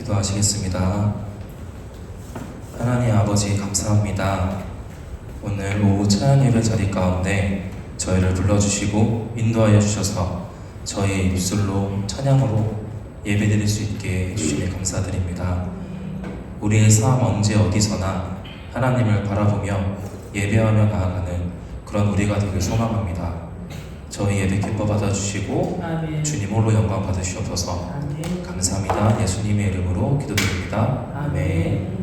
기도하시겠습니다. 하나님 아버지 감사합니다. 오늘 오후 찬양 예배 자리 가운데 저희를 불러주시고 인도하여 주셔서 저희 입술로 찬양으로 예배드릴 수 있게 해주시니 감사드립니다. 우리의 삶 언제 어디서나 하나님을 바라보며 예배하며 나아가는 그런 우리가 되길 소망합니다. 저희 예배 기뻐 받아주시고 아멘. 주님 홀로 영광 받으시옵소서. 아멘. 감사합니다. 예수님의 이름으로 기도드립니다. 아멘.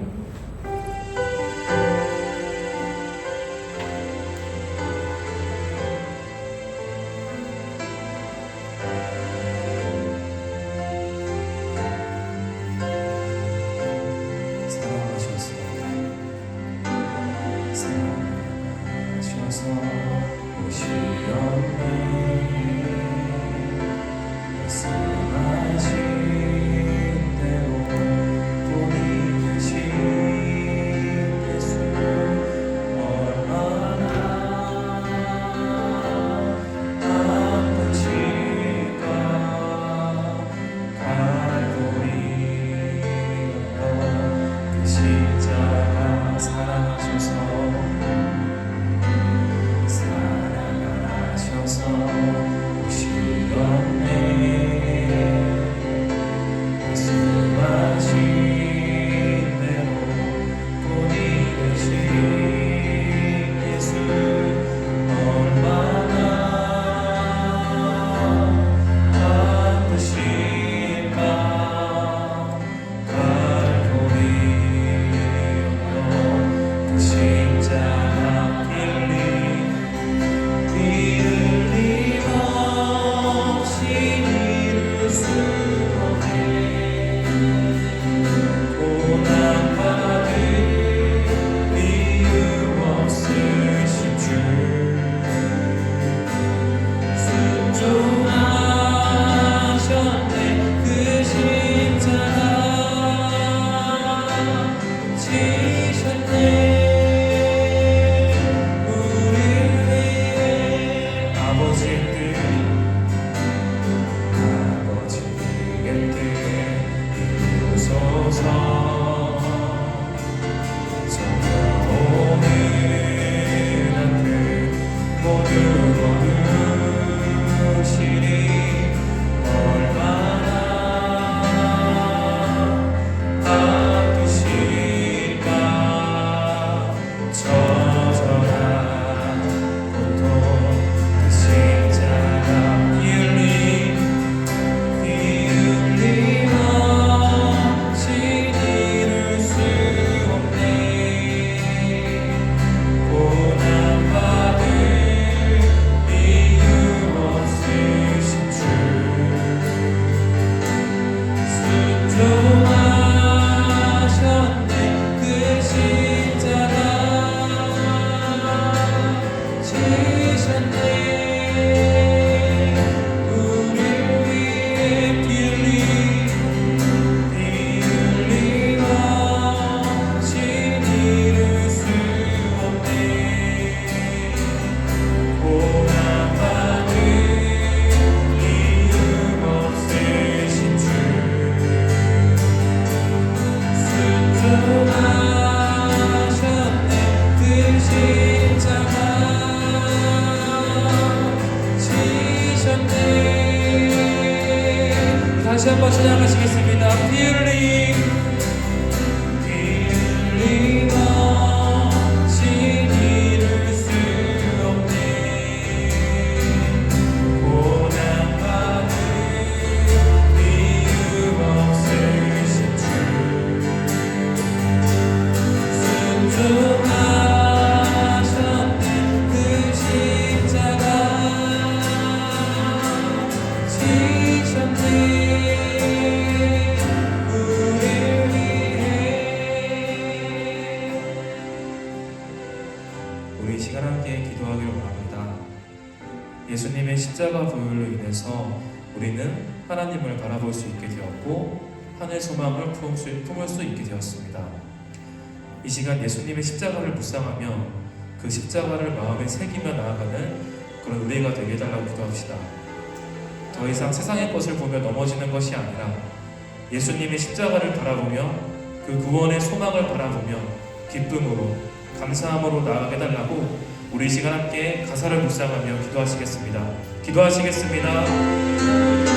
다시 한번 찬양하시겠습니다. 피 흘림없이 이룰 수 없네. 고난받을 이유 없으신 주 순종하셨네. 그 십자가 지셨네. 우리 시간 함께 기도하기를 원합니다. 예수님의 십자가 보혈로 인해서 우리는 하나님을 바라볼 수 있게 되었고 하늘 소망을 품을 수 있게 되었습니다. 이 시간 예수님의 십자가를 묵상하며 그 십자가를 마음에 새기며 나아가는 그런 우리가 되게 해달라고 기도합시다. 더 이상 세상의 것을 보며 넘어지는 것이 아니라 예수님의 십자가를 바라보며 그 구원의 소망을 바라보며 기쁨으로 감사함으로 나아가게 달라고 우리 이 시간 함께 가사를 묵상하며 기도하시겠습니다. 기도하시겠습니다.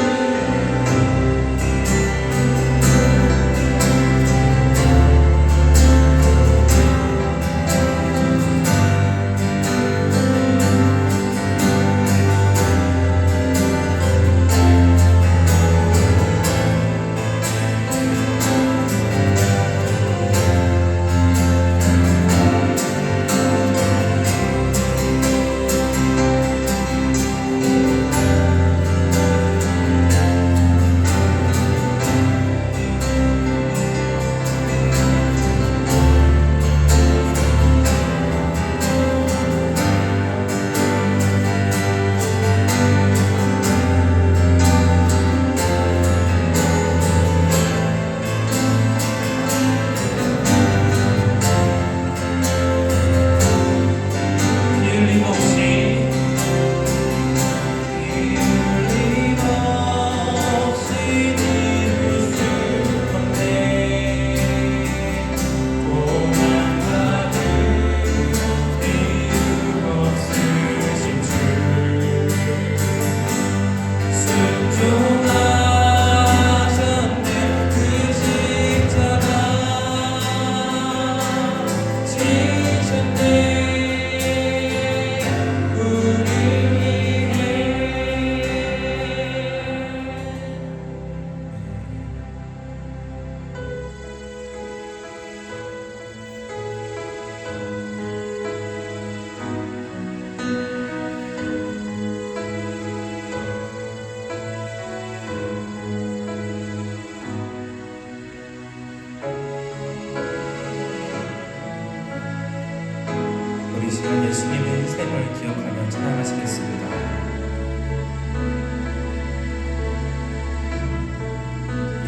우리 시간 예수님의 생을 기억하며 찬양하시겠습니다.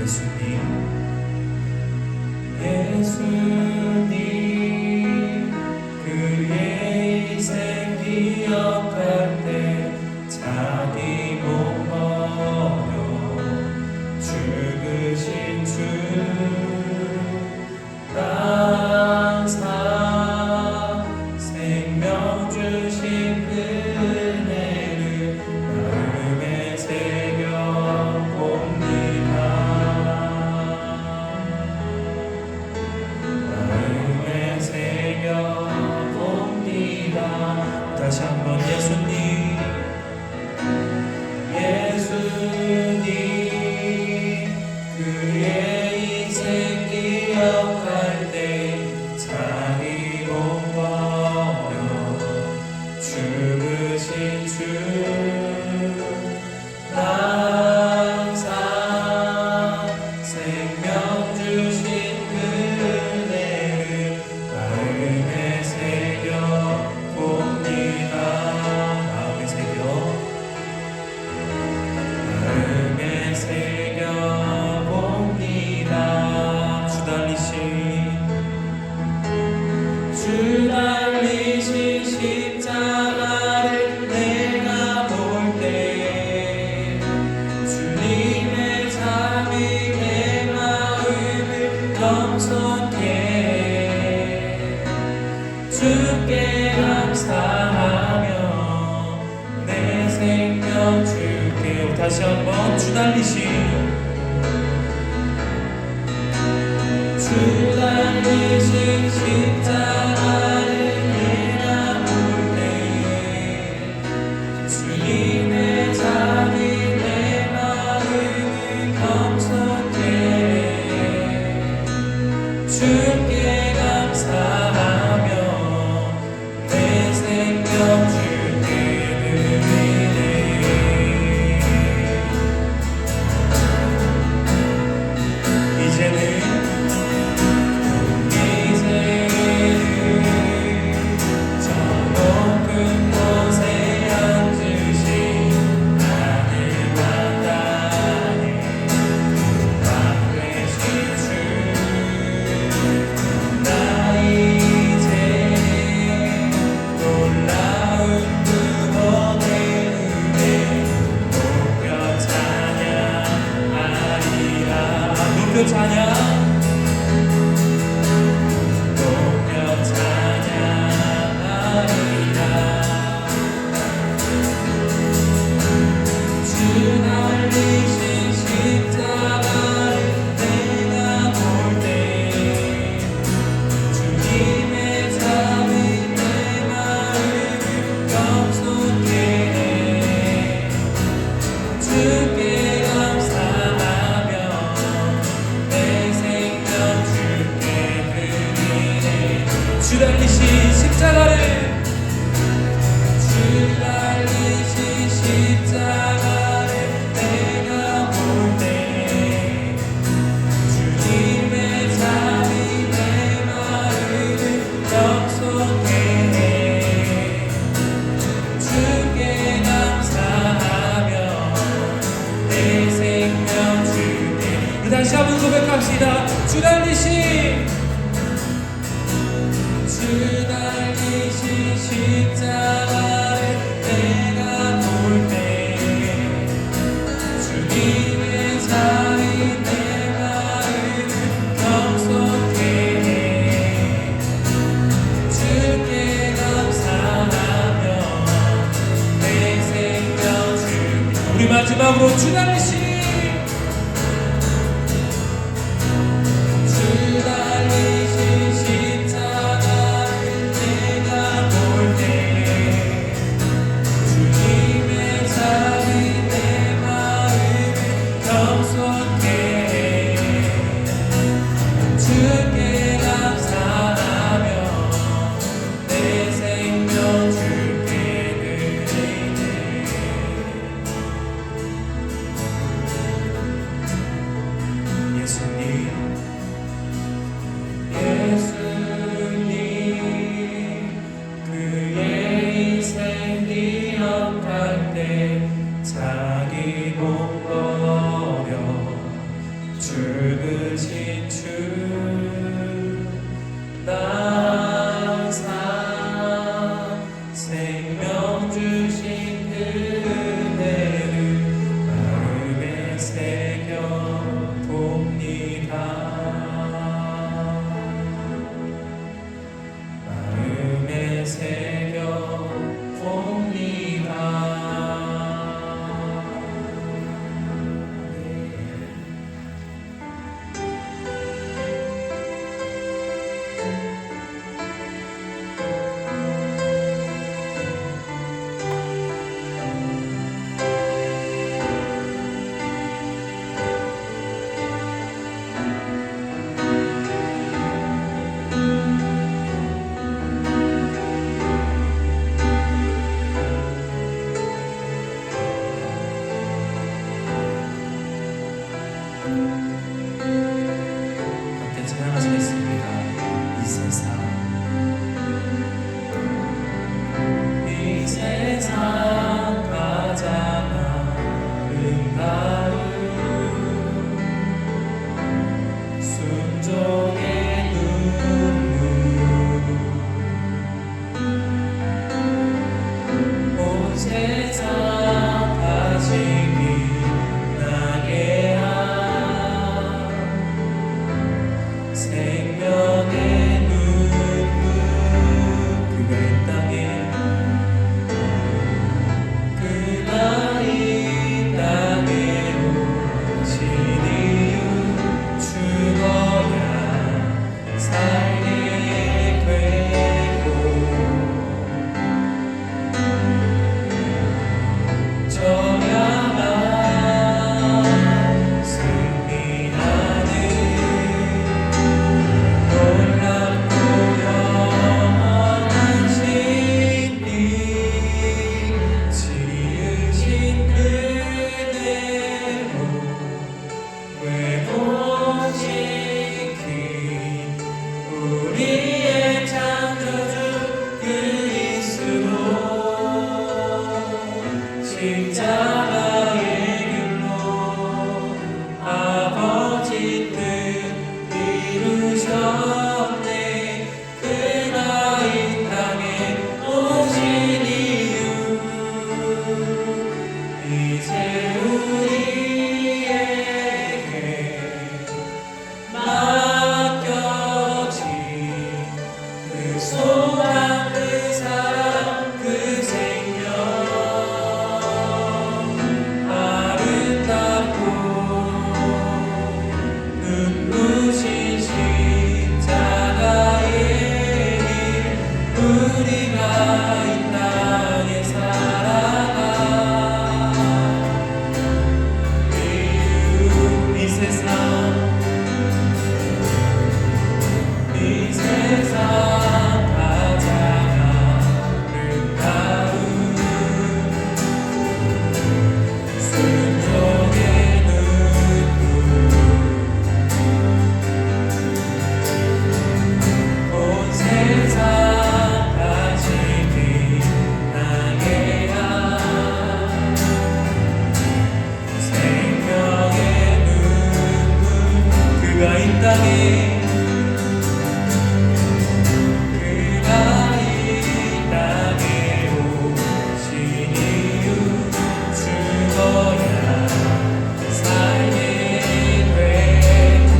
예수님 그의 희생 기억할 때 자기 몸 버려 죽으신 주 감사 생명 주신 그 은혜를 마음에 새겨봅니다. 마음에 새겨봅니다. 다시 한번 예수님 그의 희생 기억할 때 자기 몸 버려 죽으신 주 감사 생명 주신 그 은혜를 마음에 새겨봅니다. 마음에 새겨봅니다. 주 달리신 십자가를 내가 볼 때 주님의 삶이 내 마음을 겸손케 주께 감사하며 내 생명 주께. 다시 한번 주 달리신 십자가를 내가 볼 때 주님의 삶이 내 마음을 겸손케 주께 감사하며 내 생명 주께 드리네. 이제는 기쁜 찬양 높여 찬양하리라. 주 날리신 십자가를 내가 볼 때 주님의 잠이 내 마음을 겸손케 해. 주께 감사하며 내 생명 주께 드리네. 주 달리신 십자가를 주 달리신 십자가를 내가 볼 때 주님의 잠이 내 마음을 겸손케 해. 주께 감사하며 내 생명 주께. 우리 다시 한번 고백합시다. 주 달리신 십자가를 내가 볼 때 주님의 잠이 내 마음을 겸손케 해. 주께 감사하며 내 생명 주께. 우리 마지막으로 주 달리신 십자가를 내가 볼 때 주님의 잠이 내 마음을 겸손케 해. 주께 감사하며 내 생명 주께 드리네. 예수님 그의 인생 기억할 때 자기 못 버려 죽으신 주 항상 생명 주신 그 은혜를 마음에 새겨 봅니다. 마음에 새겨 봅니다. 함께 찬양하시겠습니다. 이 세상 가장 아름다운 순종의 눈물 온 세상 다시 빛나게 하리. 그가 이 땅에 오신 이유 죽어야 살게 되고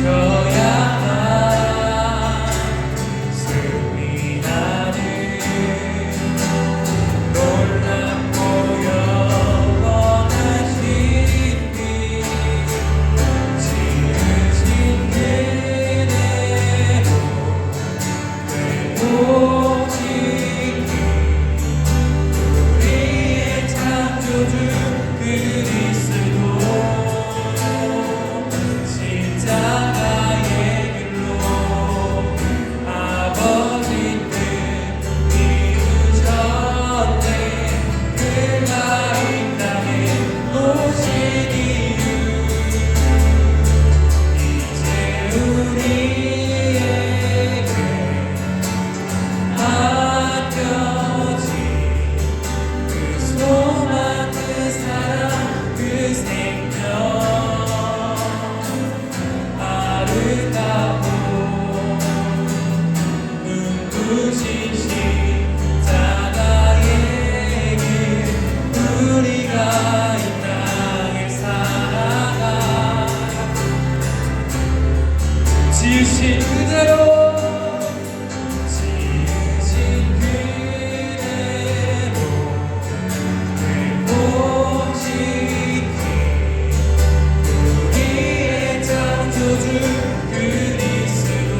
져야만 승리하는 놀랍고 영원하신 길 지으신 그대로 오직 우리의 창조주 그리스도 십자가의 길로 아버지 뜻 이루셨네 그가 이 땅에 오신 이유 이제 우리에게 맡겨진 그 소망 그 사랑 그 생명 아름다운 눈부신 십자가의 길 우리가 이 땅을 살아가 지으신 그대로 지으신 그대로 회복시킨 우리의 창조주 그리스도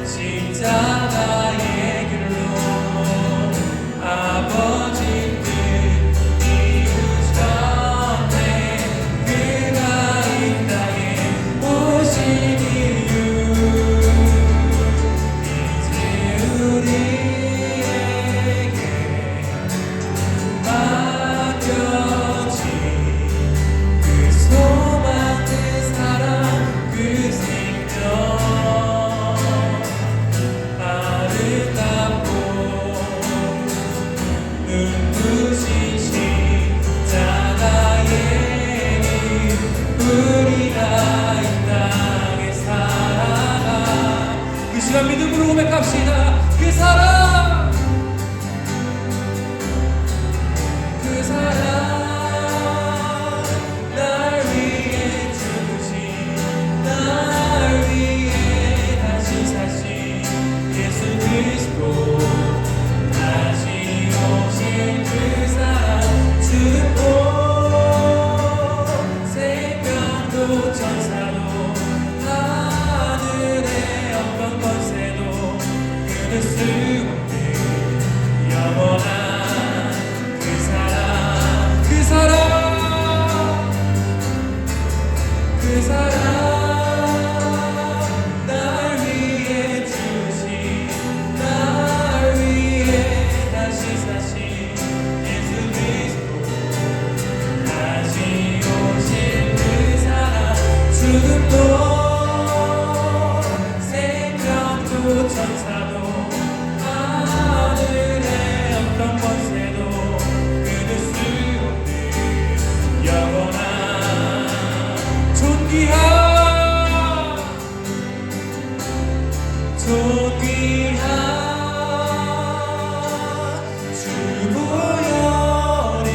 십자가의 길로 아버지 뜻 이루셨네 그가 이 땅에 오신 이유 이제 우리에게 맡겨진 그 소망 그 사랑 그 생명 아름답고 눈부신 십자가의 길 우리가 이 땅에 살아가 그 시간 믿음으로 고백합시다 그 사랑 그 사랑 날 위해 죽으신 날 위해 다시 사신 예수 그리스도 다시 오신 그 사랑 주고 생명도 천사도 하늘의 어떤 권세도 끊을 수 없는 영원한 그 사랑 그 사랑 그 사랑 날 위해 주신 날 위해 다시 사신 예수 그리스도 다시 오신 그 사랑 죽음도 생명도 천사도 하늘의 어떤 권세도 끊을 수 없는 영원한 존귀한 주 보혈이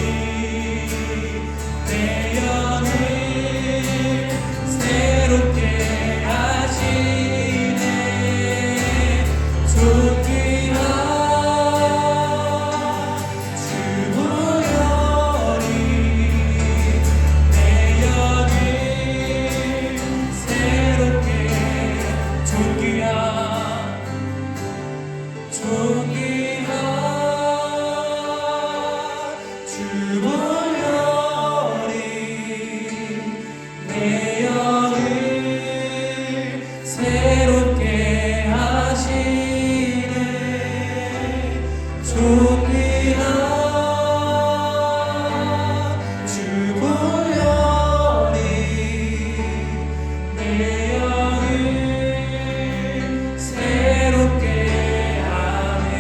내 영을 새롭게 하시네 존귀한 주 보혈이 내 영을 새롭게 존귀한 주 보혈이 내 영을 새롭게 하시네 존귀한 주 보혈이 내 영을 새롭게 하네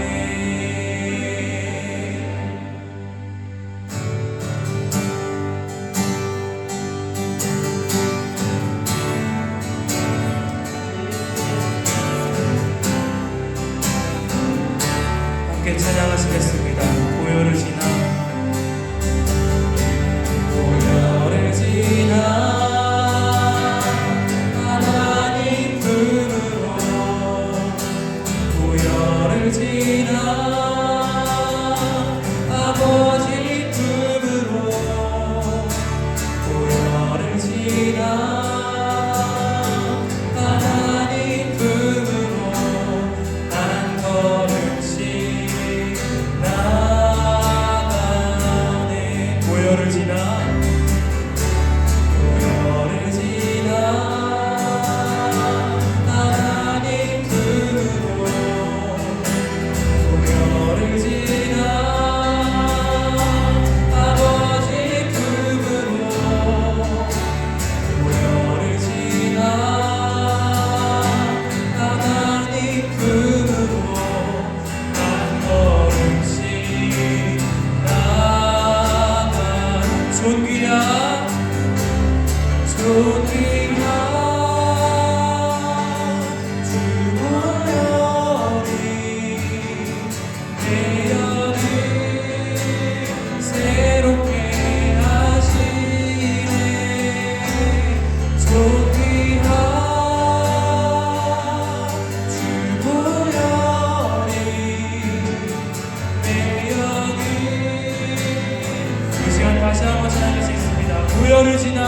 고열을 지나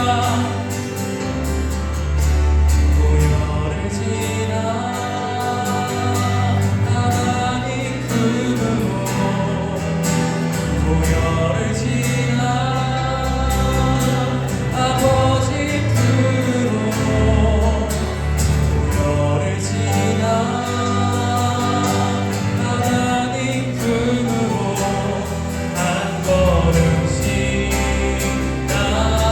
고열을 지나 하나님 품으로 고열을 지나 아버지 품으로 고열을 지나 하나님 품으로 한 걸음씩 나아가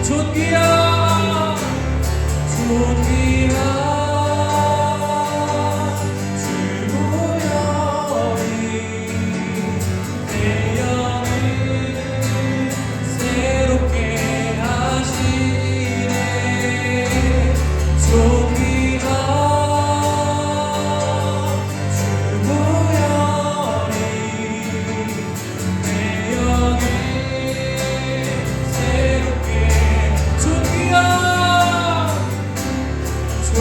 존귀한 주 보혈이 내 영을 새롭게 하시네 존귀한 주 보혈이 내 영을 새롭게 존귀한 주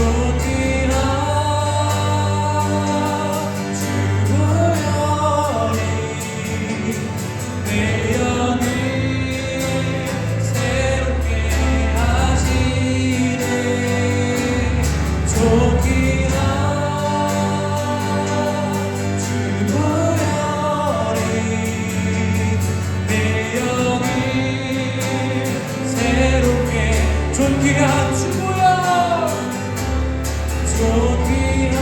보혈이 내 영을 새롭게 하시네 존귀한 주 보혈이 내 영을 새롭게 존귀한 주 보혈 존귀한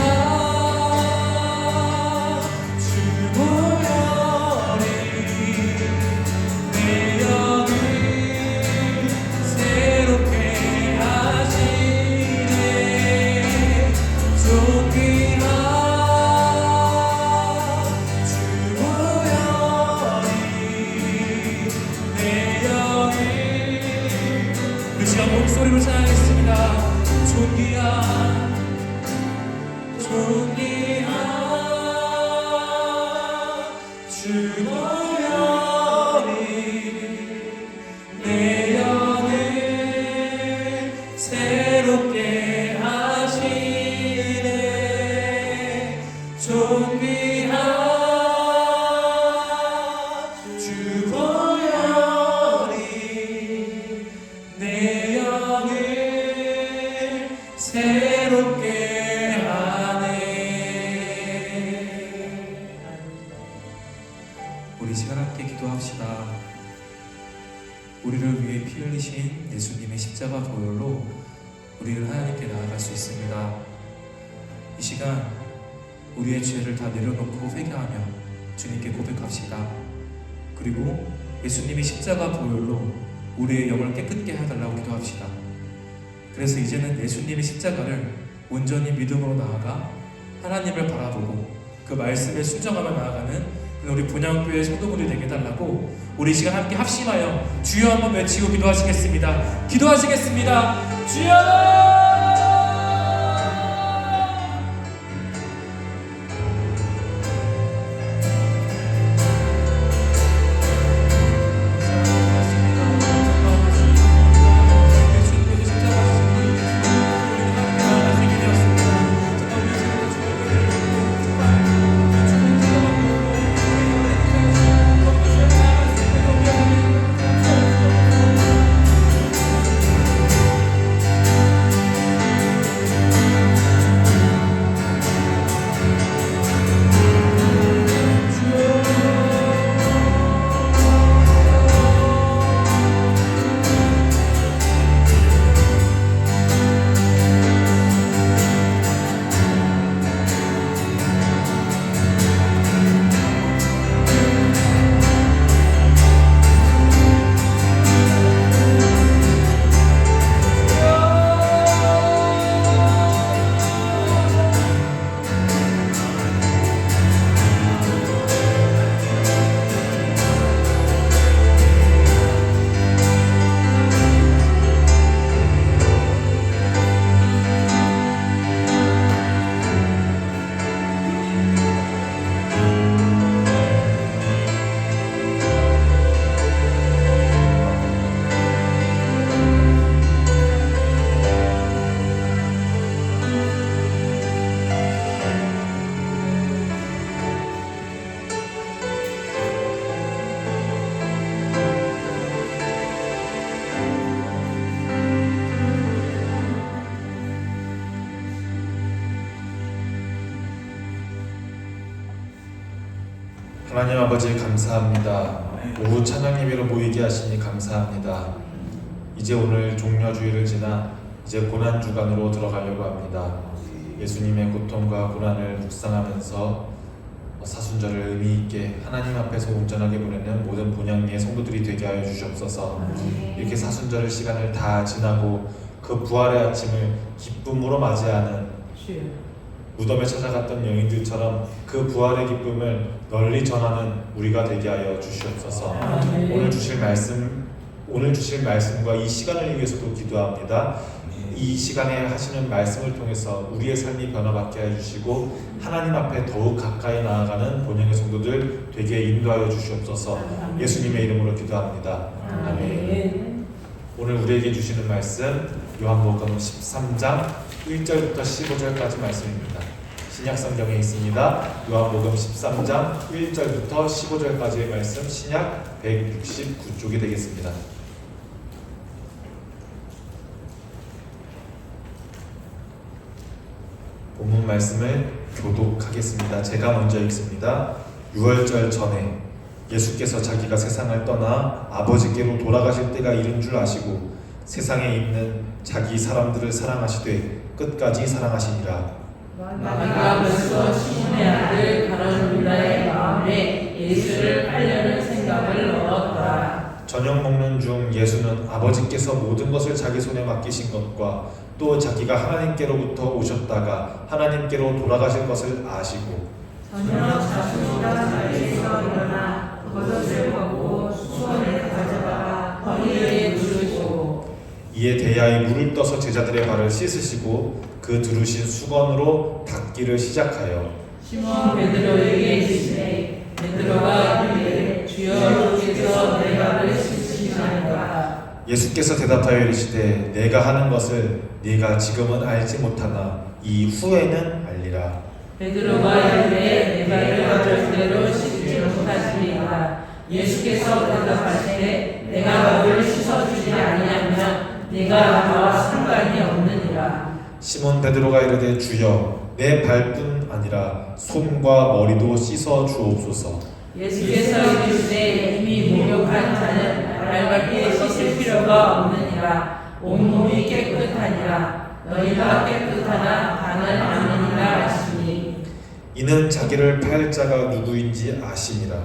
주 보혈이 내 영을 새롭게 하시네 존귀한 주 보혈이 내 영을 우리 시간 목소리로 찬양하겠습니다. 존귀한 주 보혈이 내 영을 새롭게 하시네 존귀한 주 보혈이 내 영을 새롭게 하네. 우리 시간 함께 기도합시다. 우리를 위해 피 흘리신 예수님의 십자가 보혈로 우리를 하나님께 나아갈 수 있습니다. 이 시간 우리의 죄를 다 내려놓고 회개하며 주님께 고백합시다. 그리고 예수님이 십자가 보혈로 우리의 영을 깨끗게 해달라고 기도합시다. 그래서 이제는 예수님의 십자가를 온전히 믿음으로 나아가 하나님을 바라보고 그 말씀에 순종하며 나아가는 우리 본향교회 성도분들이 되게 해달라고 우리 이 시간 함께 합심하여 주여 한번 외치고 기도하시겠습니다. 기도하시겠습니다. 주여! 하나님 아버지 감사합니다. 오후 찬양 예배로 모이게 하시니 감사합니다. 이제 오늘 종려주일을 지나 이제 고난주간으로 들어가려고 합니다. 예수님의 고통과 고난을 묵상하면서 사순절을 의미 있게 하나님 앞에서 온전하게 보내는 모든 본향리의 성도들이 되게 하여 주시옵소서. 이렇게 사순절 시간을 다 지나고 그 부활의 아침을 기쁨으로 맞이하는 무덤에 찾아갔던 여인들처럼 그 부활의 기쁨을 널리 전하는 우리가 되게 하여 주시옵소서. 오늘 주실 말씀과 이 시간을 위해서도 기도합니다. 이 시간에 하시는 말씀을 통해서 우리의 삶이 변화받게 해주시고 하나님 앞에 더욱 가까이 나아가는 본향의 성도들 되게 인도하여 주시옵소서. 예수님의 이름으로 기도합니다. 아멘. 오늘 우리에게 주시는 말씀 요한복음 13장 1절부터 15절까지 말씀입니다. 신약 성경에 있습니다. 요한복음 13장 1절부터 15절까지의 말씀, 신약 169쪽이 되겠습니다. 본문 말씀을 교독하겠습니다. 제가 먼저 읽습니다. 유월절 전에 예수께서 자기가 세상을 떠나 아버지께로 돌아가실 때가 이른 줄 아시고 세상에 있는 자기 사람들을 사랑하시되 끝까지 사랑하시니라. 마귀가 벌써 시몬의 아들 가룟 유다의 마음에 예수를 팔려는 생각을 넣었더라. 저녁 먹는 중 예수는 아버지께서 모든 것을 자기 손에 맡기신 것과 또 자기가 하나님께로부터 오셨다가 하나님께로 돌아가실 것을 아시고 저녁 자신보다 자리에서 일어나 겉옷을 벗고 수건을 가져다가 허리에 두르시고 이에 대하여 물을 떠서 제자들의 발을 씻으시고 그 두르신 수건으로 닦기를 시작하여 시몬 베드로에게 이르시되 베드로가 이르되 주여 주께서 내 발을 씻으시나이까. 예수께서 대답하여 이르시되 내가 하는 것을 네가 지금은 알지 못하나 이후에는 알리라. 베드로가 이르되 내 발을 절대로 씻지 못하시리이다. 예수께서 대답하시되 내가 너를 씻어주지 아니하면 네가 나와 상관이 없느니라. 시몬 베드로가 이르되 주여 내 발뿐 아니라 손과 머리도 씻어 주옵소서. 예수께서 이르시되 이미 목욕한 자는 발밖에 씻을 필요가 없느니라. 온몸이 깨끗하니라. 너희가 깨끗하나 다는 아니니라 하시니 이는 자기를 팔 자가 누구인지 아시니라.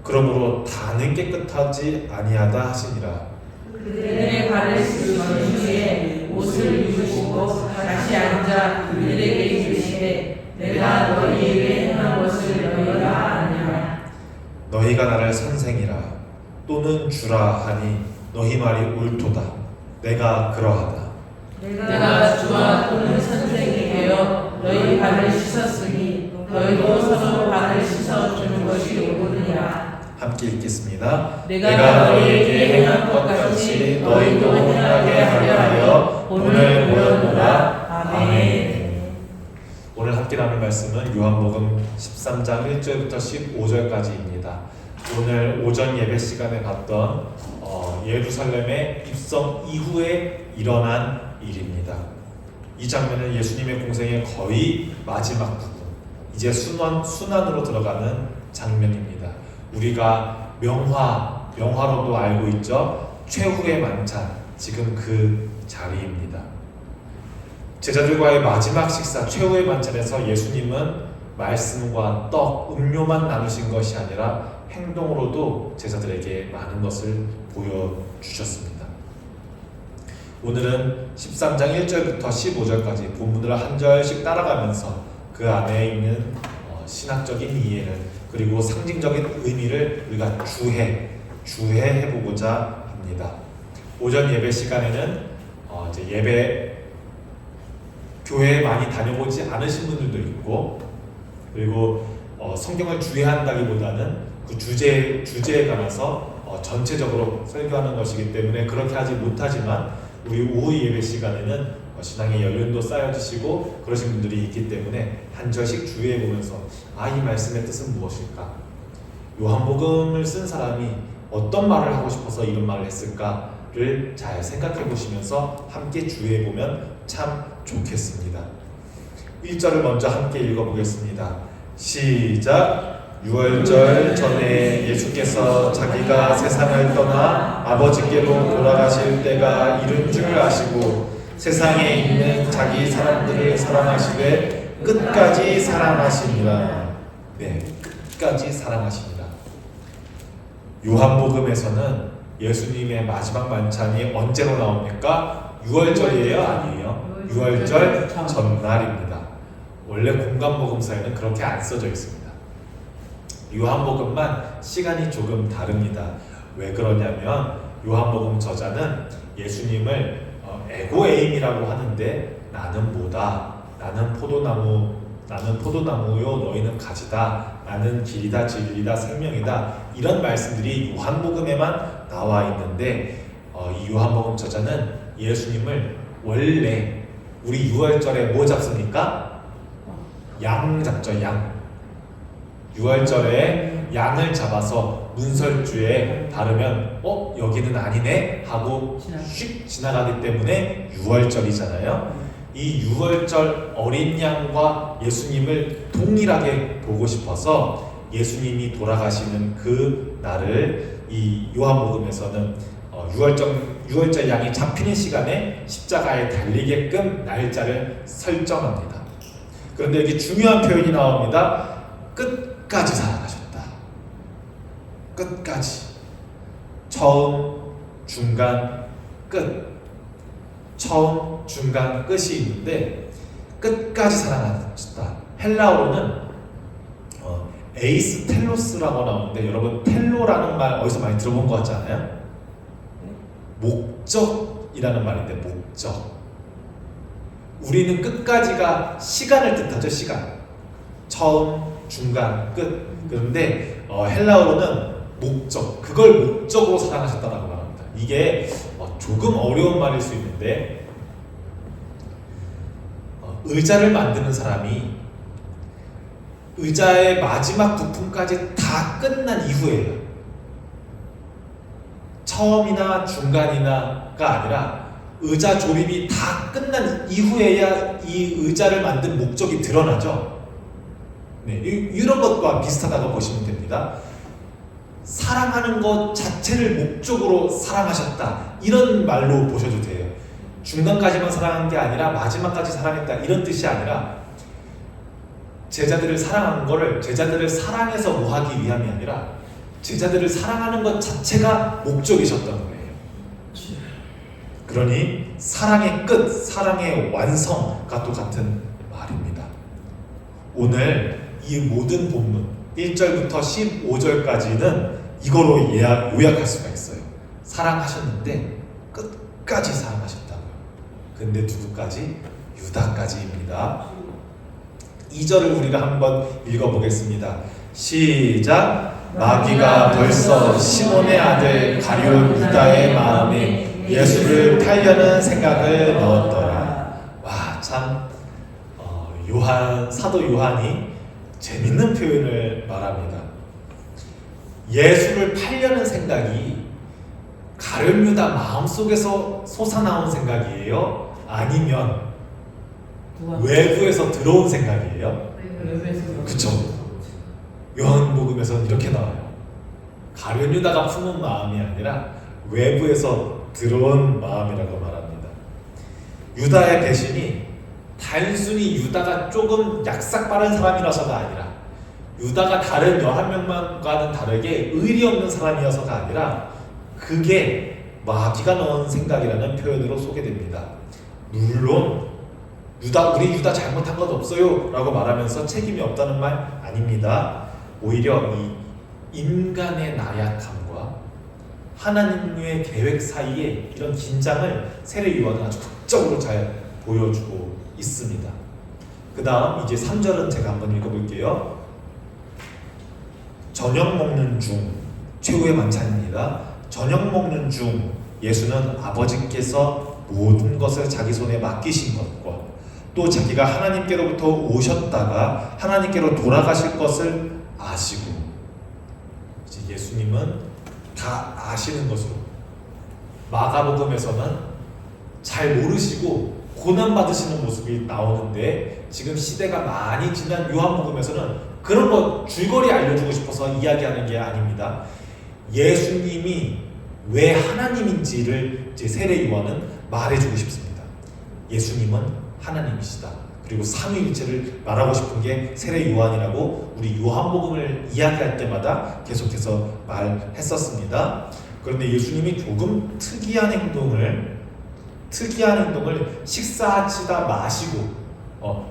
그러므로 다는 깨끗하지 아니하다 하시니라. 그들의 발을 씻으신 후에 옷을 입으시고 다시 앉아 그들에게 이르시되 내가 너희에게 행한 것을 너희가 아니라. 너희가 나를 선생이라 또는 주라 하니 너희 말이 옳도다. 내가 그러하다. 내가 주와 또는 선생이 되어 너희 발을 씻었으니 너희도 서로 발을 씻어주는 것이 옳으니라. 함께 읽겠습니다. 내가 너희에게 행한 것 같이 너희도 행하게 하려 하여 오늘 모였노라. 아멘. 오늘 함께 나눌 말씀은 요한복음 13장 1절부터 15절까지입니다. 오늘 오전 예배 시간에 봤던 예루살렘의 입성 이후에 일어난 일입니다. 이 장면은 예수님의 공생의 거의 마지막 부분, 이제 순환으로 들어가는 장면입니다. 우리가 명화로도 알고 있죠. 최후의 만찬, 지금 그 자리입니다. 제자들과의 마지막 식사, 최후의 만찬에서 예수님은 말씀과 떡, 음료만 나누신 것이 아니라 행동으로도 제자들에게 많은 것을 보여주셨습니다. 오늘은 13장 1절부터 15절까지 본문을 한 절씩 따라가면서 그 안에 있는 신학적인 이해를 그리고 상징적인 의미를 우리가 주해해보고자 합니다. 오전 예배 시간에는 이제 교회에 많이 다녀보지 않으신 분들도 있고, 그리고 성경을 주해한다기보다는 그 주제에 관해서 전체적으로 설교하는 것이기 때문에 그렇게 하지 못하지만 우리 오후 예배 시간에는 신앙의 연륜도 쌓여지시고 그러신 분들이 있기 때문에 한 절씩 주의해 보면서 이 말씀의 뜻은 무엇일까? 요한복음을 쓴 사람이 어떤 말을 하고 싶어서 이런 말을 했을까를 잘 생각해 보시면서 함께 주의해 보면 참 좋겠습니다. 1절을 먼저 함께 읽어보겠습니다. 시작! 유월절 전에 예수께서 자기가 세상을 떠나 아버지께로 돌아가실 때가 이른 줄 아시고 세상에 있는 자기 사람들을 사랑하시되 끝까지 사랑하시니라. 네, 끝까지 사랑하십니다. 요한복음에서는 예수님의 마지막 만찬이 언제로 나옵니까? 유월절이에요? 아니에요? 유월절 전날입니다. 원래 공간복음서에는 그렇게 안 써져 있습니다. 요한복음만 시간이 조금 다릅니다. 왜 그러냐면 요한복음 저자는 예수님을 에고에임이라고 하는데 나는 뭐다? 나는 포도나무요 너희는 가지다. 나는 길이다 진리다 생명이다. 이런 말씀들이 요한복음에만 나와 있는데 이 요한복음 저자는 예수님을 원래 우리 유월절에 뭐 잡습니까? 양 잡죠. 양. 유월절에 양을 잡아서 문설주에 바르면 여기는 아니네 하고 휙 지나가기 때문에 유월절이잖아요. 이 유월절 어린 양과 예수님을 동일하게 보고 싶어서 예수님이 돌아가시는 그 날을 이 요한복음에서는 유월절 양이 잡히는 시간에 십자가에 달리게끔 날짜를 설정합니다. 그런데 여기 중요한 표현이 나옵니다. 끝까지 사랑하셨다. 끝까지. 처음, 중간, 끝. 처음, 중간, 끝이 있는데 끝까지 사랑하셨다. 헬라어로는 에이스 텔로스라고 나오는데 여러분 텔로라는 말 어디서 많이 들어본 것 같지 않아요? 목적이라는 말인데 목적. 우리는 끝까지가 시간을 뜻하죠. 시간. 처음, 중간, 끝. 그런데 헬라어로는 목적. 그걸 목적으로 사랑하셨다라고 말합니다. 이게 조금 어려운 말일 수 있는데 의자를 만드는 사람이 의자의 마지막 부품까지 다 끝난 이후에요. 처음이나 중간이나가 아니라 의자 조립이 다 끝난 이후에야 이 의자를 만든 목적이 드러나죠. 네, 이런 것과 비슷하다고 보시면 됩니다. 사랑하는 것 자체를 목적으로 사랑하셨다. 이런 말로 보셔도 돼요. 중간까지만 사랑한 게 아니라 마지막까지 사랑했다. 이런 뜻이 아니라 제자들을 사랑하는 거를 제자들을 사랑해서 뭐 하기 위함이 아니라 제자들을 사랑하는 것 자체가 목적이셨던 거예요. 그러니 사랑의 끝, 사랑의 완성과 똑같은 말입니다. 오늘 이 모든 본문 1절부터 15절까지는 이거로 요약할 수가 있어요. 사랑하셨는데 끝까지 사랑하셨다고요. 근데 누구까지? 유다까지입니다. 2절을 우리가 한번 읽어보겠습니다. 시작. 마귀가 벌써 시몬의 아들 가룟 유다의 마음에 예수를 팔려는 생각을 넣었더라. 와, 참 사도 요한이 재밌는 표현을 말합니다. 예수를 팔려는 생각이 가룟 유다 마음속에서 솟아나온 생각이에요? 아니면 외부에서 들어온 생각이에요? 그쵸? 요한복음에서는 이렇게 나와요. 가룟 유다가 품은 마음이 아니라 외부에서 들어온 마음이라고 말합니다. 유다의 배신이 단순히 유다가 조금 약삭 빠른 사람이라서가 아니라 유다가 다른 11명과는 다르게 의리 없는 사람이어서가 아니라 그게 마귀가 넣은 생각이라는 표현으로 소개됩니다. 물론 우리 유다 잘못한 것 없어요 라고 말하면서 책임이 없다는 말 아닙니다. 오히려 이 인간의 나약함과 하나님의 계획 사이에 이런 긴장을 세례 요한은 아주 극적으로 잘 보여주고 있습니다. 그 다음 이제 3절은 제가 한번 읽어볼게요. 저녁 먹는 중, 최후의 만찬입니다. 저녁 먹는 중 예수는 아버지께서 모든 것을 자기 손에 맡기신 것과 또 자기가 하나님께로부터 오셨다가 하나님께로 돌아가실 것을 아시고, 이제 예수님은 다 아시는 것으로, 마가복음에서는 잘 모르시고 고난받으시는 모습이 나오는데 지금 시대가 많이 지난 요한복음에서는 그런 거 줄거리 알려주고 싶어서 이야기하는 게 아닙니다. 예수님이 왜 하나님인지를 이제 세례 요한은 말해주고 싶습니다. 예수님은 하나님이시다. 그리고 삼위일체를 말하고 싶은 게 세례 요한이라고 우리 요한복음을 이야기할 때마다 계속해서 말했었습니다. 그런데 예수님이 조금 특이한 행동을 식사하시다 마시고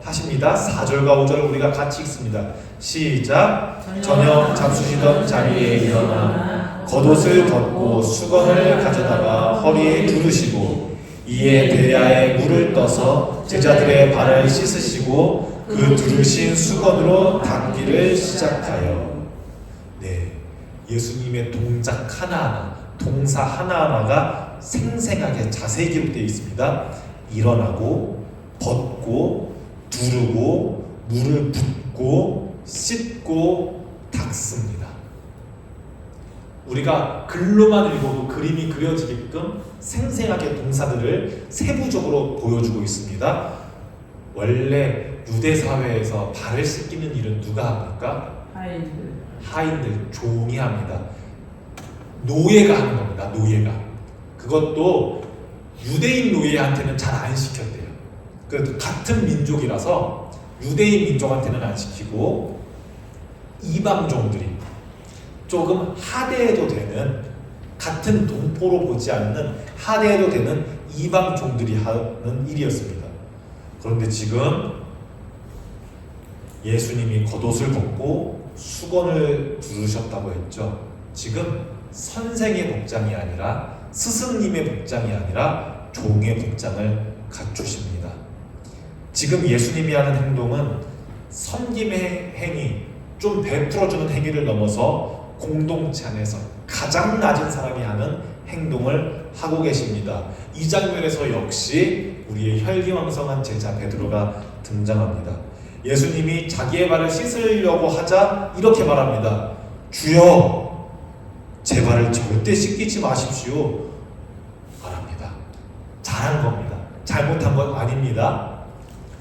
하십니다. 4절과 5절을 우리가 같이 읽습니다. 시작. 저녁 잡수시던 자리에 일어나 겉옷을 벗고 수건을 가져다가 허리에 두르시고 이에 대야에 물을 떠서 제자들의 발을 씻으시고 그 두르신 수건으로 닦기를 시작하여. 네, 예수님의 동작 하나하나, 동사 하나하나가 생생하게 자세히 기록되어 있습니다. 일어나고 벗고 두르고 물을 붓고 씻고 닦습니다. 우리가 글로만 읽어도 그림이 그려지게끔 생생하게 동사들을 세부적으로 보여주고 있습니다. 원래 유대 사회에서 발을 씻기는 일은 누가 합니까? 하인들, 종이 합니다. 노예가 하는 겁니다. 노예가. 그것도 유대인 노예한테는 잘 안 시켰대요. 그래도 같은 민족이라서 유대인 민족한테는 안 시키고 이방 종들이 조금 하대해도 되는, 같은 동포로 보지 않는 하대해도 되는 이방 종들이 하는 일이었습니다. 그런데 지금 예수님이 겉옷을 벗고 수건을 두르셨다고 했죠. 지금 선생의 복장이 아니라, 스승님의 복장이 아니라 종의 복장을 갖추십니다. 지금 예수님이 하는 행동은 섬김의 행위, 좀 베풀어주는 행위를 넘어서 공동체 안에서 가장 낮은 사람이 하는 행동을 하고 계십니다. 이 장면에서 역시 우리의 혈기왕성한 제자 베드로가 등장합니다. 예수님이 자기의 발을 씻으려고 하자 이렇게 말합니다. 주여, 제 발을 절대 씻기지 마십시오 말합니다. 잘한 겁니다. 잘못한 건 아닙니다.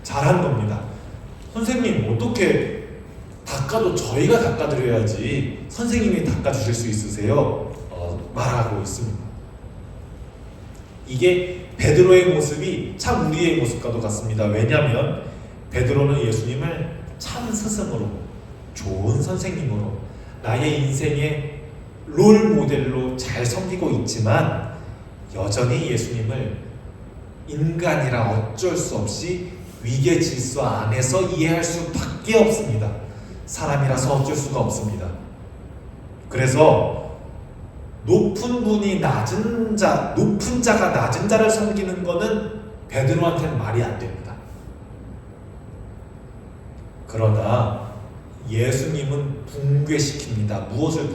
잘한 겁니다. 선생님, 어떻게 닦아도 저희가 닦아드려야지 선생님이 닦아주실 수 있으세요? 말하고 있습니다. 이게 베드로의 모습이 참 우리의 모습과도 같습니다. 왜냐하면 베드로는 예수님을 참 스승으로, 좋은 선생님으로, 나의 인생의 롤 모델로 잘 섬기고 있지만 여전히 예수님을 인간이라 어쩔 수 없이 위계 질서 안에서 이해할 수밖에 없습니다. 사람이라서 어쩔 수가 없습니다. 그래서 높은 자가 낮은 자를 섬기는 것은 베드로한테는 말이 안 됩니다. 그러나 예수님은 붕괴시킵니다. 무엇을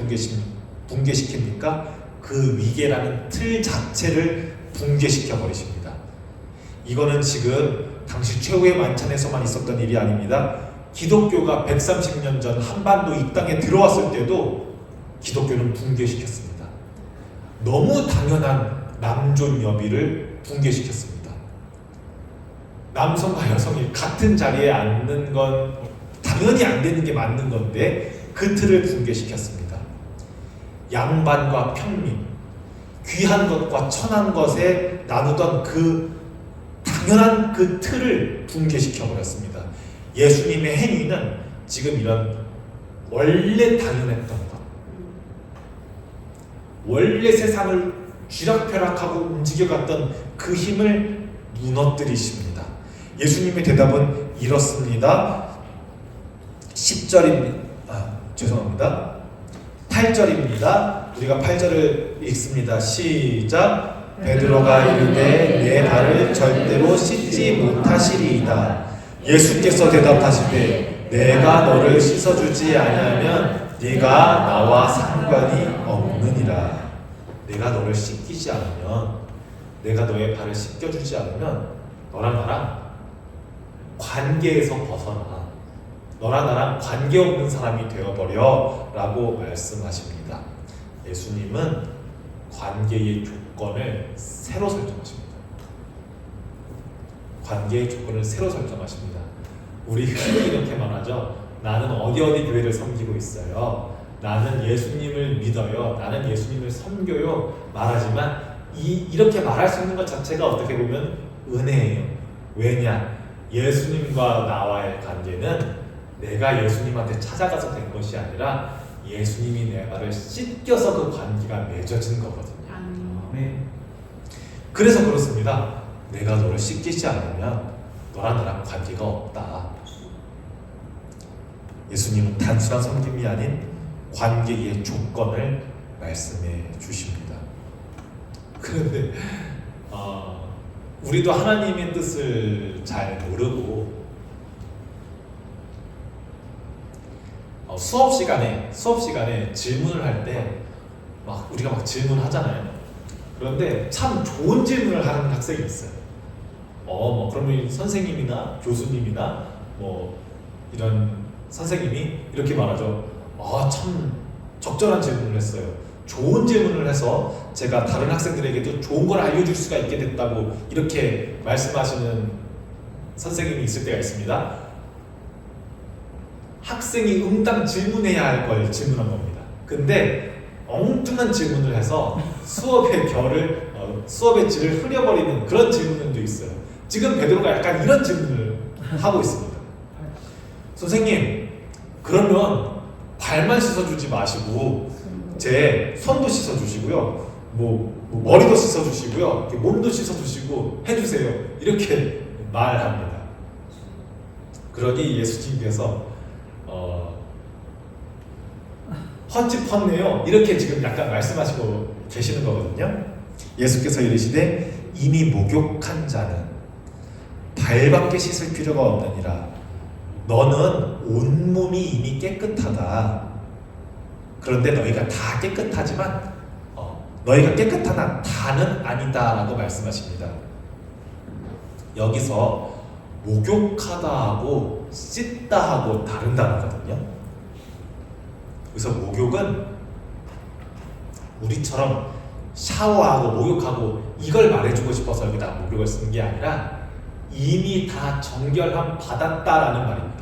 붕괴시킵니까? 그 위계라는 틀 자체를 붕괴시켜 버리십니다. 이거는 지금 당시 최후의 만찬에서만 있었던 일이 아닙니다. 기독교가 130년 전 한반도 이 땅에 들어왔을 때도 기독교는 붕괴시켰습니다. 너무 당연한 남존 여비를 붕괴시켰습니다. 남성과 여성이 같은 자리에 앉는 건 당연히 안 되는 게 맞는 건데 그 틀을 붕괴시켰습니다. 양반과 평민, 귀한 것과 천한 것에 나누던 그 당연한 그 틀을 붕괴시켜 버렸습니다. 예수님의 행위는 지금 이런 원래 당연했던 것, 원래 세상을 쥐락펴락하고 움직여갔던 그 힘을 무너뜨리십니다. 예수님의 대답은 이렇습니다. 10절입니다. 죄송합니다. 8절입니다. 우리가 8절을 읽습니다. 시작. 베드로가 이르되 내 발을 절대로 씻지 못하시리이다. 예수께서 대답하시되 내가 너를 씻어주지 아니하면 네가 나와 상관이 없느니라. 내가 너를 씻기지 않으면, 내가 너의 발을 씻겨주지 않으면 너랑 나랑 관계에서 벗어나, 너랑 나랑 관계없는 사람이 되어버려 라고 말씀하십니다. 예수님은 관계의 조건을 새로 설정하십니다. 관계의 조건을 새로 설정하십니다. 우리 흔히 이렇게 말하죠. 나는 어디 교회를 섬기고 있어요. 나는 예수님을 믿어요. 나는 예수님을 섬겨요. 말하지만 이렇게 말할 수 있는 것 자체가 어떻게 보면 은혜예요. 왜냐? 예수님과 나와의 관계는 내가 예수님한테 찾아가서 된 것이 아니라 예수님이 내 발을 씻겨서 그 관계가 맺어진 거거든요. 그래서 그렇습니다. 내가 너를 씻기지 않으면 너랑 나랑 관계가 없다. 예수님은 단순한 섬김이 아닌 관계의 조건을 말씀해 주십니다. 그런데 우리도 하나님의 뜻을 잘 모르고 수업 시간에 질문을 할 때 우리가 막 질문하잖아요. 그런데 참 좋은 질문을 하는 학생이 있어요. 그러면 선생님이나 교수님이나 이런 선생님이 이렇게 말하죠. 참 적절한 질문을 했어요. 좋은 질문을 해서 제가 다른 학생들에게도 좋은 걸 알려줄 수가 있게 됐다고 이렇게 말씀하시는 선생님이 있을 때가 있습니다. 학생이 응당 질문해야 할 걸 질문한 겁니다. 근데 엉뚱한 질문을 해서 수업의 질을 흐려버리는 그런 질문도 있어요. 지금 베드로가 약간 이런 질문을 하고 있습니다. 선생님, 그러면 발만 씻어주지 마시고 제 손도 씻어주시고요, 머리도 씻어주시고요, 몸도 씻어주시고 해주세요. 이렇게 말합니다. 그러니 예수님께서 헛짓헛네요. 이렇게 지금 약간 말씀하시고 계시는 거거든요. 예수께서 이르시되 이미 목욕한 자는 발밖에 씻을 필요가 없느니라. 너는 온몸이 이미 깨끗하다. 그런데 너희가 다 깨끗하지만 너희가 깨끗하나 다는 아니다라고 말씀하십니다. 여기서 목욕하다하고 씻다하고 다른 단어거든요. 그래서 목욕은 우리처럼 샤워하고 목욕하고 이걸 말해주고 싶어서 여기다 목욕을 쓰는 게 아니라 이미 다 정결함 받았다라는 말입니다.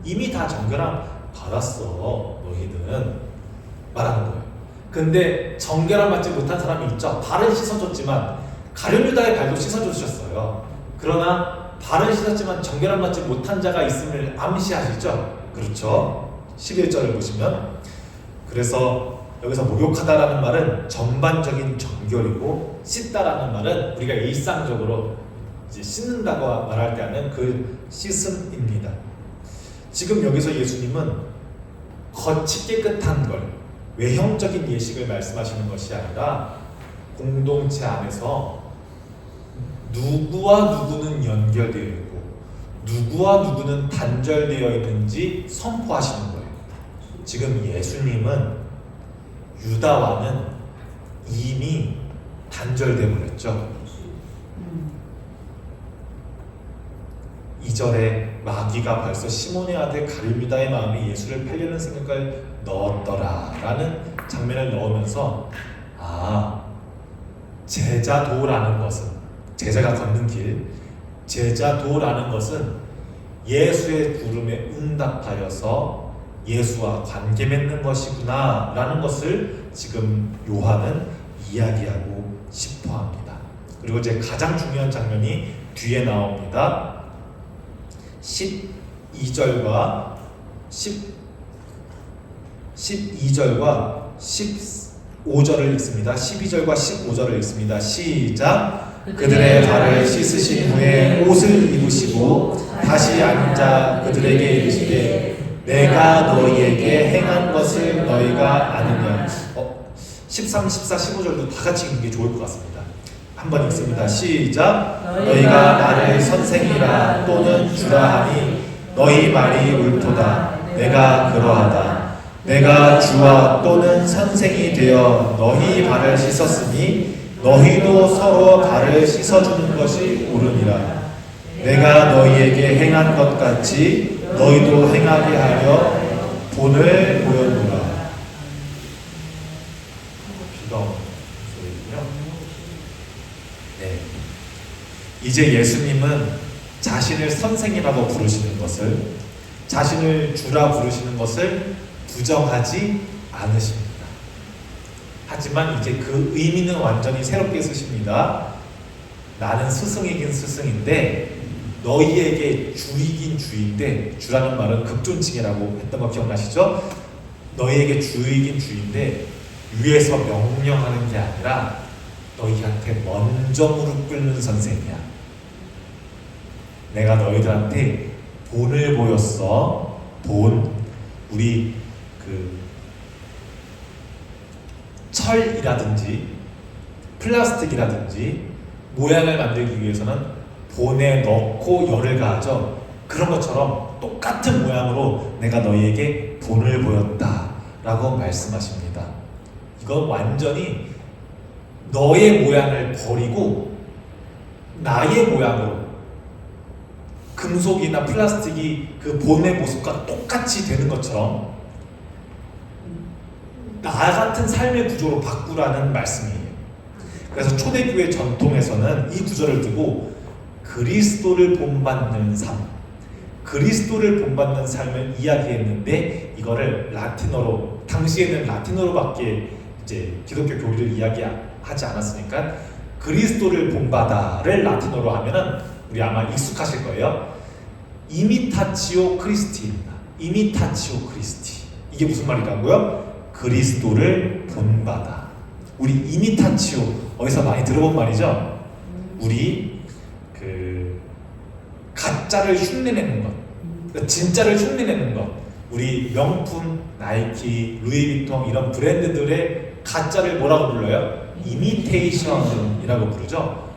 이미 다 정결함 받았어 너희는 말하는 거예요. 근데 정결함 받지 못한 사람이 있죠. 발은 씻어줬지만 가룟 유다의 발도 씻어주셨어요. 그러나 발은 씻었지만 정결함 받지 못한 자가 있음을 암시하시죠. 그렇죠. 11절을 보시면, 그래서 여기서 목욕하다라는 말은 전반적인 정결이고 씻다라는 말은 우리가 일상적으로 이제 씻는다고 말할 때 하는 그 씻음입니다. 지금 여기서 예수님은 겉이 깨끗한 걸, 외형적인 예식을 말씀하시는 것이 아니라 공동체 안에서 누구와 누구는 연결되어 있고 누구와 누구는 단절되어 있는지 선포하시는 거예요. 지금 예수님은 유다와는 이미 단절되어 버렸죠. 2절에 마귀가 벌써 시몬의 아들 가룟 유다의 마음에 예수를 팔려는 생각을 넣었더라라는 장면을 넣으면서 제자도라는 것은, 제자가 걷는 길, 제자도라는 것은 예수의 부름에 응답하여서 예수와 관계 맺는 것이구나 라는 것을 지금 요한은 이야기하고 싶어 합니다. 그리고 이제 가장 중요한 장면이 뒤에 나옵니다. 12절과 15절을 읽습니다. 12절과 15절을 읽습니다. 시작. 그들의 발을 씻으신 후에 옷을 입으시고 다시 앉아 그들에게 이르시되 내가 너희에게 행한 것을 너희가 아느냐. 13, 14, 15절도 다 같이 읽는 게 좋을 것 같습니다. 한번 읽습니다. 시작. 너희가 나를 선생이라 또는 주라 하니 너희 말이 옳도다. 내가 그러하다. 내가 주와 또는 선생이 되어 너희 발을 씻었으니 너희도 서로 발을 씻어주는 것이 옳으니라. 내가 너희에게 행한 것 같이 너희도 행하게 하려 본을 보였노라. 비가 오는 소리군요. 네. 이제 예수님은 자신을 선생이라고 부르시는 것을 자신을 주라 부르시는 것을 부정하지 않으십니다. 하지만 이제 그 의미는 완전히 새롭게 쓰십니다. 나는 스승이긴 스승인데 너희에게 주이긴 주인데, 주라는 말은 극존칭이라고 했던 거 기억나시죠? 너희에게 주이긴 주인데 위에서 명령하는 게 아니라 너희한테 먼저 무릎 꿇는 선생이야. 내가 너희들한테 본을 보였어. 본. 우리 그 철이라든지 플라스틱이라든지 모양을 만들기 위해서는 본에 넣고 열을 가하죠. 그런 것처럼 똑같은 모양으로 내가 너희에게 본을 보였다 라고 말씀하십니다. 이건 완전히 너의 모양을 버리고 나의 모양으로, 금속이나 플라스틱이 그 본의 모습과 똑같이 되는 것처럼 나 같은 삶의 구조로 바꾸라는 말씀이에요. 그래서 초대교회 전통에서는 이 구절을 두고 그리스도를 본받는 삶, 그리스도를 본받는 삶을 이야기했는데, 이거를 라틴어로, 당시에는 라틴어로밖에 이제 기독교 교리를 이야기하지 않았으니까 그리스도를 본받아를 라틴어로 하면은 우리 아마 익숙하실 거예요. 이미타치오 크리스티입니다. 이미타치오 크리스티. 이게 무슨 말이라고요? 그리스도를 본받아. 우리 이미타치오 어디서 많이 들어본 말이죠? 우리 그 가짜를 흉내내는 것, 진짜를 흉내내는 것. 우리 명품, 나이키, 루이비통 이런 브랜드들의 가짜를 뭐라고 불러요? 이미테이션이라고 부르죠.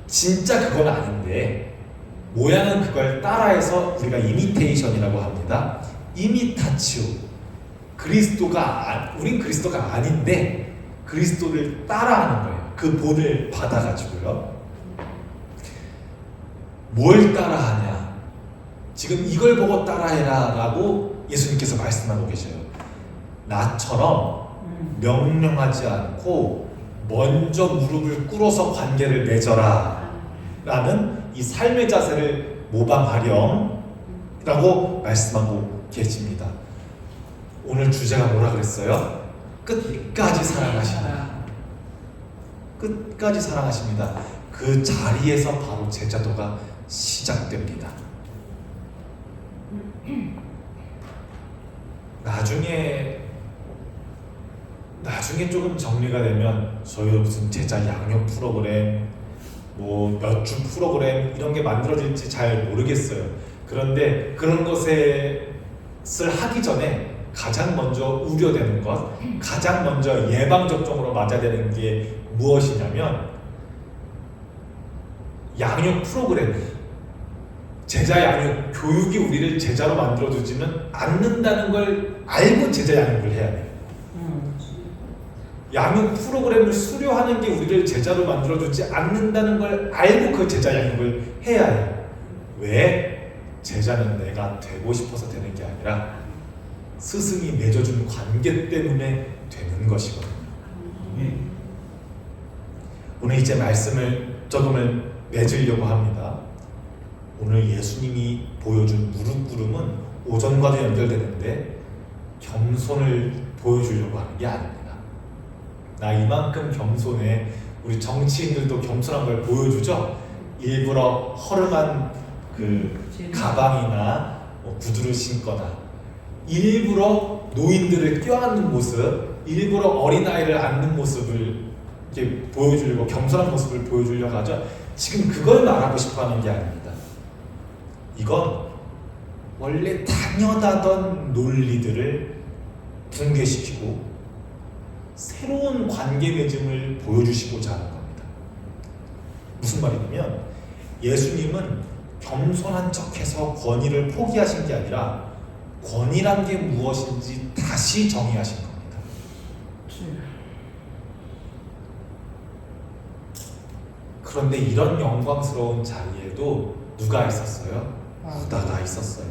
진짜 그건 아닌데 모양은 그걸 따라해서 우리가 이미테이션이라고 합니다. 이미타치오. 우린 그리스도가 아닌데 그리스도를 따라하는 거예요. 그 본을 받아가지고요. 뭘 따라하냐? 지금 이걸 보고 따라해라 라고 예수님께서 말씀하고 계셔요. 나처럼 명령하지 않고 먼저 무릎을 꿇어서 관계를 맺어라 라는 이 삶의 자세를 모방하렴 라고 말씀하고 계십니다. 오늘 주제가 뭐라 그랬어요? 끝까지 사랑하십니다. 끝까지 사랑하십니다. 그 자리에서 바로 제자도가 시작됩니다. 나중에 조금 정리가 되면 저희도 무슨 제자 양육 프로그램, 뭐 몇 주 프로그램 이런 게 만들어질지 잘 모르겠어요. 그런데 그런 것을 하기 전에 가장 먼저 우려되는 것, 가장 먼저 예방접종으로 맞아야 되는 게 무엇이냐면 양육 프로그램, 제자 양육, 교육이 우리를 제자로 만들어주지는 않는다는 걸 알고 제자 양육을 해야 돼요. 양육 프로그램을 수료하는 게 우리를 제자로 만들어주지 않는다는 걸 알고 그 제자 양육을 해야 해요. 왜? 제자는 내가 되고 싶어서 되는 게 아니라 스승이 맺어준 관계 때문에 되는 것이거든요. 오늘 이제 조금을 맺으려고 합니다. 오늘 예수님이 보여준 무릎 꿇음은 오전과도 연결되는데 겸손을 보여주려고 하는 게 아닙니다. 나 이만큼 겸손해. 우리 정치인들도 겸손한 걸 보여주죠. 일부러 허름한 그 가방이나 구두를 신거나, 일부러 노인들을 껴안는 모습, 일부러 어린아이를 안는 모습을 이렇게 보여주려고, 겸손한 모습을 보여주려고 하죠. 지금 그걸 말하고 싶어 하는 게 아닙니다. 이건 원래 당연하던 논리들을 붕괴시키고 새로운 관계 맺음을 보여주시고자 하는 겁니다. 무슨 말이냐면 예수님은 겸손한 척해서 권위를 포기하신 게 아니라 권위란 게 무엇인지 다시 정의하신 겁니다. 그런데 이런 영광스러운 자리에도 누가 있었어요? 유다가 있었어요.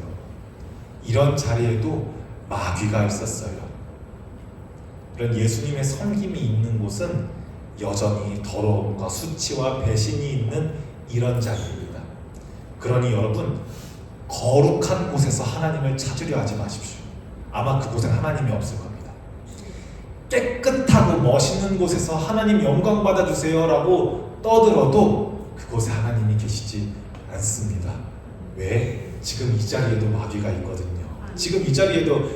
이런 자리에도 마귀가 있었어요. 이런 예수님의 섬김이 있는 곳은 여전히 더러움과 수치와 배신이 있는 이런 자리입니다. 그러니 여러분, 거룩한 곳에서 하나님을 찾으려 하지 마십시오. 아마 그곳엔 하나님이 없을 겁니다. 깨끗하고 멋있는 곳에서 하나님 영광 받아주세요 라고 떠들어도 그곳에 하나님이 계시지 않습니다. 왜? 지금 이 자리에도 마귀가 있거든요. 지금 이 자리에도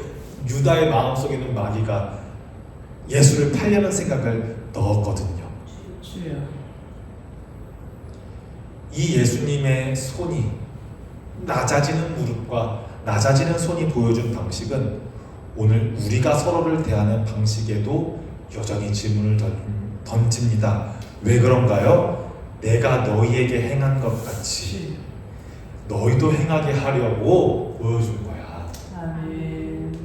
유다의 마음속에는 마귀가 예수를 팔려는 생각을 넣었거든요. 주여. 이 예수님의 손이, 낮아지는 무릎과 낮아지는 손이 보여준 방식은 오늘 우리가 서로를 대하는 방식에도 여전히 질문을 던집니다. 왜 그런가요? 내가 너희에게 행한 것 같이 너희도 행하게 하려고 보여준 거야. 아멘.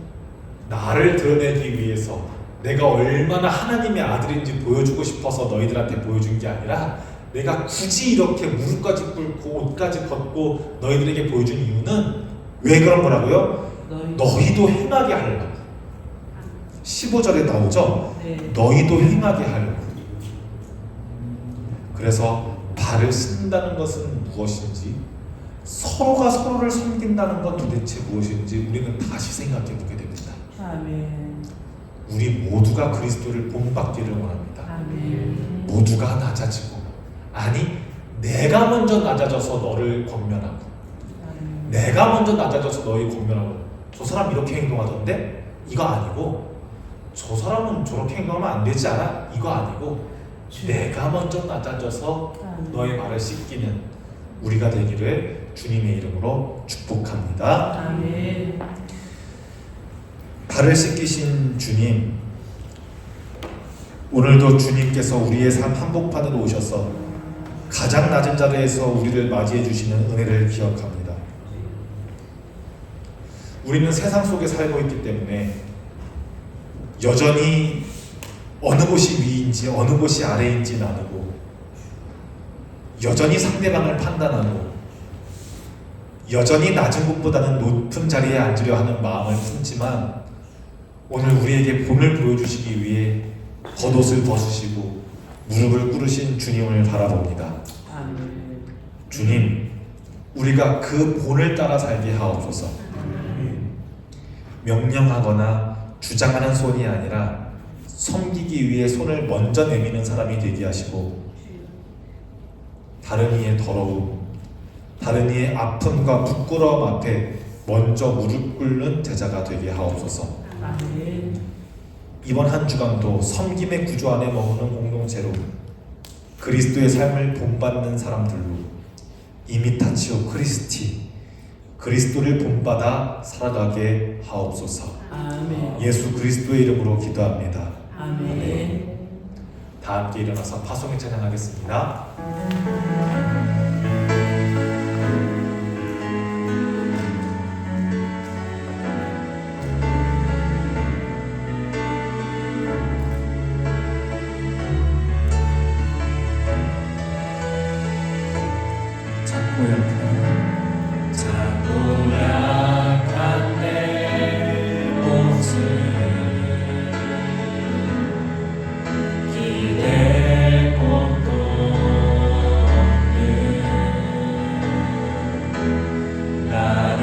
나를 드러내기 위해서 내가 얼마나 하나님의 아들인지 보여주고 싶어서 너희들한테 보여준 게 아니라 내가 굳이 이렇게 무릎까지 꿇고 옷까지 벗고 너희들에게 보여준 이유는 왜 그런 거라고요? 너희도 행하게 하려고. 15절에 나오죠? 네. 너희도 행하게 하려고. 그래서 발을 씻는다는 것은 무엇인지, 서로가 서로를 섬긴다는 건 도대체 무엇인지 우리는 다시 생각해 보게 됩니다. 아멘. 우리 모두가 그리스도를 본받기를 원합니다. 아멘. 모두가 낮아지고, 아니 내가 먼저 낮아져서 너를 권면하고, 아멘. 내가 먼저 낮아져서 너희 권면하고, 저 사람 이렇게 행동하던데? 이거 아니고, 저 사람은 저렇게 행동하면 안 되지 않아? 이거 아니고, 내가 먼저 낮아져서 너의 말을 씻기는 우리가 되기를 주님의 이름으로 축복합니다. 아멘. 발을 씻기신 주님, 오늘도 주님께서 우리의 삶 한복판으로 오셔서 가장 낮은 자리에서 우리를 맞이해 주시는 은혜를 기억합니다. 우리는 세상 속에 살고 있기 때문에 여전히 어느 곳이 위인지 어느 곳이 아래인지 나누고, 여전히 상대방을 판단하고, 여전히 낮은 곳보다는 높은 자리에 앉으려 하는 마음을 품지만, 오늘 우리에게 본을 보여주시기 위해 겉옷을 벗으시고 무릎을 꿇으신 주님을 바라봅니다. 아멘. 주님, 우리가 그 본을 따라 살게 하옵소서. 명령하거나 주장하는 손이 아니라 섬기기 위해 손을 먼저 내미는 사람이 되게 하시고, 다른 이의 더러움, 다른 이의 아픔과 부끄러움 앞에 먼저 무릎 꿇는 제자가 되게 하옵소서. 아멘. 이번 한 주간도 섬김의 구조 안에 머무는 공동체로, 그리스도의 삶을 본받는 사람들로, 이미타치오 크리스티, 그리스도를 본받아 살아가게 하옵소서. 아멘. 예수 그리스도의 이름으로 기도합니다. 아멘. 다 함께 일어나서 파송을 찬양하겠습니다. 작고 약한 내 모습 기댈 곳도 없는 나를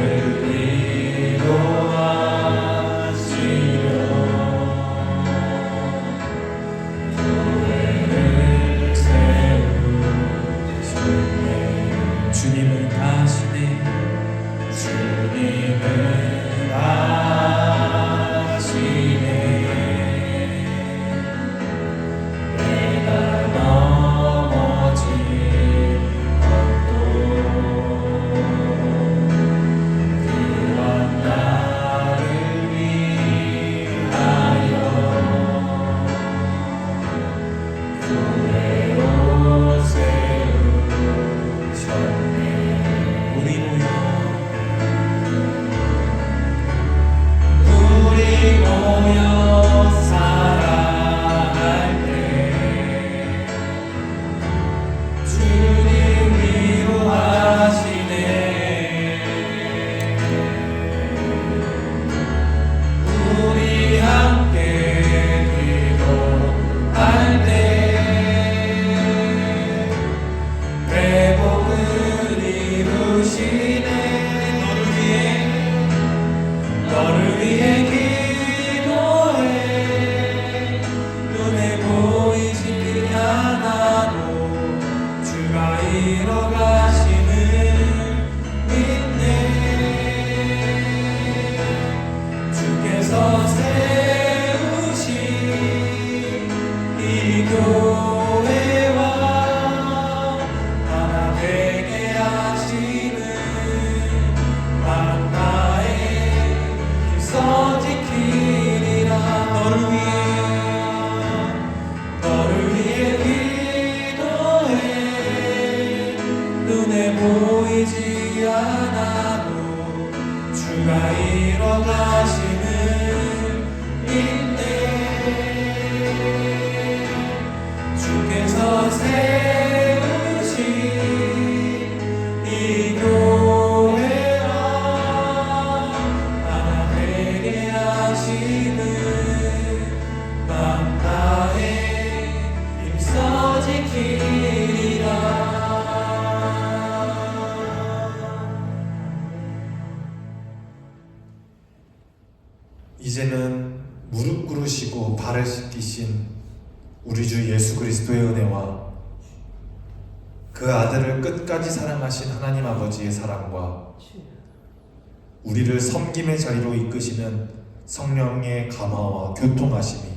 위로하시려 교회를 세우셨네. 주님은 아시네. 주님은 아시네. 내가 넘어질 것도 그런 나를 위하여 교회로 세우셨네. 우리 모여 살아갈 때 주님 위로하시네. 우리 함께 기도할 때 교회와 하나 되게 하시는 만나에 힘써 지키리라. 너를 위해 기도해. 눈에 보이지 않아도 주가 이뤄가시는 인내. 주께서 세우신 이 교회와 하나 되게 하시는 만나에 힘써 지키리라. 이제는 무릎 꿇으시고 발을 씻기신 우리 주 예수 그리스도의 은혜와 그 아들을 끝까지 사랑하신 하나님 아버지의 사랑과 우리를 섬김의 자리로 이끄시는 성령의 감화와 교통하심이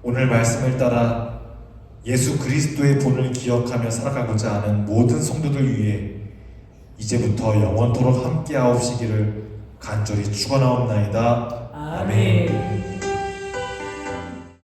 오늘 말씀을 따라 예수 그리스도의 본을 기억하며 살아가고자 하는 모든 성도들 위해 이제부터 영원토록 함께하옵시기를 간절히 축원하옵나이다. 아멘.